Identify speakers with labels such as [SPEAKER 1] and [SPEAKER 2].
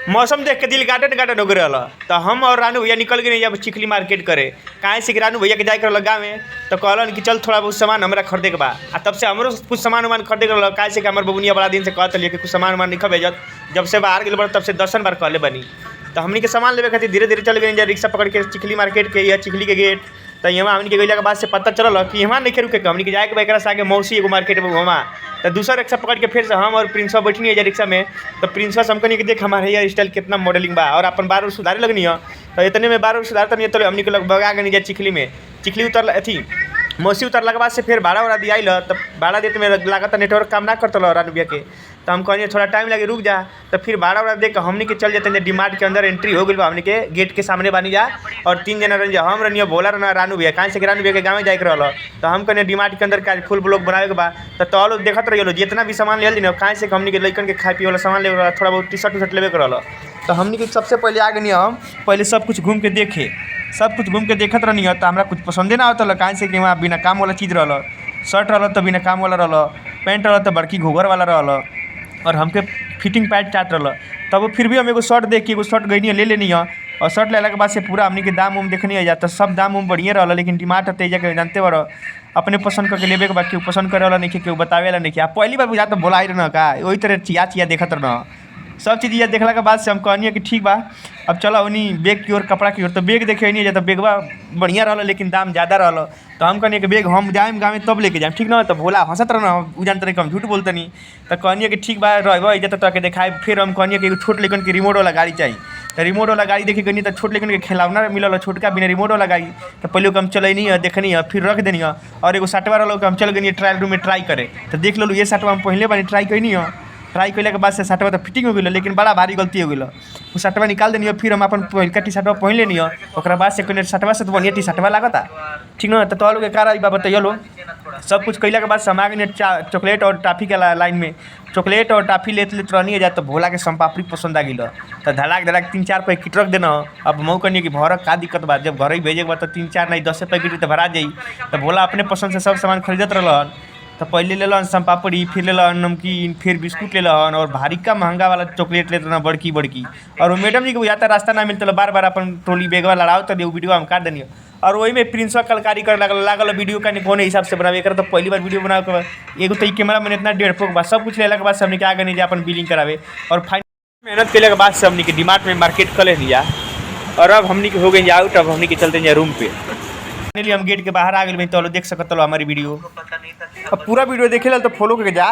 [SPEAKER 1] मौसम देख के दिल गार्डन गार्डन हो गए। तो हम और रानू भैया निकल गए जब चिखली मार्केट करे। काहे से कि रानू भैया के जाए कर गाँव में तो कहलन कि चल थोड़ा बहुत सामान हमारा खरीदे के बा। आ तब से हमरो कुछ सामान उमान खरीदे के काहे से कि हमारे बबुनिया बड़ा दिन से कहते लिए कि कुछ सामान उमान नहीं भेजत। जब से बाहर गए बड़ तब से 10 बार कहले बनी। तो हमनी के सामान लेवे खातिर धीरे धीरे चल गए रिक्शा पकड़ के चिखली मार्केट के या चिखली के गेट। तो यहाँ हमनी के गैला के बाद से पता चलल कि यहाँ नहीं रुके हमनी के जाए के एकरा से आगे मौसी एगो मार्केट में घुमा। तो दूसरा रिक्शा पकड़ के फिर से हम और प्रिंसवा बैठनी है रिक्शा में। तो प्रिंसवा से हमको देख हमारे हेयर स्टाइल कितना मॉडलिंग बा और अपन बार सुधारे लगनी है। तो इतने में बार सुधारता नहीं तो हमनी के लोग भगा गई जाए चिखली में। चिखली उतर अथी मौसी उतरला के बाद से फिर भाड़ा वाड़ा दिया। तो भाड़ा देते में लागत नेटवर्क काम ना करता रानू भैया के। तो हम कहनी थोड़ा टाइम लगे रुक जा। तो फिर भाड़ा वाड़ा देख हमनी के चल जाते हैं डीमार्ट के अंदर एंट्री हो गई हमनी के गेट के सामने बनी जा। और 3 जना रही हम रही बोला रहना रानू भैया कहाँ से रानू भैया के गाँव में जाए रहा। तो हम कहने डीमार्ट के अंदर का फुल ब्लॉक बनावे के बाद तो लोग देखते रहिए जितना भी सामान ले ली कहाँ से हमनी के लड़कन के खाए पिए वाला सामान ले थोड़ा बहुत टी शर्ट लेवे कर। तो हमनी के सबसे पहले आ गई हम पहले सब कुछ घूम के देखे। सब कुछ घूम के देखत रहनी है। तो हमारा कुछ पसंदे ना होता कहाँ से कि वहाँ बिना काम वाला चीज़ रहा। शर्ट रहा तो बिना काम वाला रहा, पैंट रहा तो बड़की घोघर वाला रहा और हमके फिटिंग पैंट चाट रहा। तब फिर भी हम एगो शर्ट देख के एगो शर्ट गई ले लेनी है। और शर्ट लेला के बाद से पूरा हमनी के दाम उम देखनी है जाता। सब दाम उम बढ़िया रहा लेकिन डिमांड तेजा के जानते बड़ अपने पसंद करके लेवे के बाद केहू पसंद करे वाला नहीं केहू बतावे वाला नहीं। आप पहली बार बुझा तो बोला ही रहा का वही तरह चिया देखत रह। सब चीज़ ये देखला के बाद से हम कहनी कि ठीक बा अब चलो उन्हीं बैग की ओर कपड़ा की ओर। तो बैग देखे नहीं जाता बैगवा बढ़िया रहा लेकिन दाम ज़्यादा रहा। तो हम कहनी कि बैग हम जाए गाँव में तब लेके जाए ठीक ना। तो भोला हंसत रहना उ जानते नहीं हम झूठ बोलते नहीं। तो कहनी कि ठीक बा रह जाता तो देखाए। फिर हम कहनी कि छोट लेकिन की रिमोट वाला गाड़ी चाहिए। तो रिमोट वाला गाड़ी देखे गई तो छोट लेकिन के खिलौना मिलल छोटका बिना रिमोट वाला गाड़ी। तो पहले हम चलनी है देखनी है फिर रख देनी है। और एगो सटवा रहा हम चल गई ट्रायल रूम में ट्राई करे। तो देख लो ये सटवा हम पहले बार ट्राई करनी है। ट्राई कैला के बाद से शर्टवा तो फिटिंग हो गई लेकिन बड़ा भारी गलती हो गई। वो शर्टवा निकाल देनी है। फिर हम अपन पहलका टी शर्टवा पहन लेनी है। ओकरा बाद से कहने शर्टवा से तो बढ़िया टी शर्टवा लागता ठीक ना। तो लोग के कारण बा बताइए लो सब कुछ कैला के बाद से हम आ गए चॉकलेट और टॉफ़ी के लाइन में। चॉकलेट और टॉफ़ी लेते रहनी है जाए। तो भोला के संपापड़ी पसंद आ गई। तो धड़ाक धड़ाक 3-4 पैकेट रख देना। अब मऊ कहनी कि भरक का दिक्कत बा जब घर ही भेजे के बाद तो 3-4 नहीं 10 पैकेट तो भरा जाई। तो भोला अपने पसंद से सब सामान खरीदत रहलन। तो पहले ले लन संपापड़ी फिर ले लन नमकीन फिर बिस्कुट ले लन और भारी का महंगा वाला चॉकलेट लेते ना बड़की बड़की। और वो मैडम जी को बुझाता रास्ता ना मिलता बार बार अपन ट्रोली बैगवा लड़ाओ तो वीडियो हम काट देनी। और वही में प्रिंसवा कलकारी कर लागल वीडियो का कौन हिसाब से बनावे कर। तो पहली बार वीडियो बना के एगो तो कैमरा मैंने इतना 1.5 बा सब कुछ लेला के बाद से हमने क्या आगे नहीं अपन बिलिंग करावे। और फाइनल मेहनत के बाद से हमने डीमार्ट में मार्केट कर लिया। और अब हमने हो गई आउट। अब हमने चलते हैं रूम पे। हम गेट के बाहर आ गए तो देख सकते हमारी वीडियो। अब पूरा वीडियो देखे ला तो फॉलो करके जा।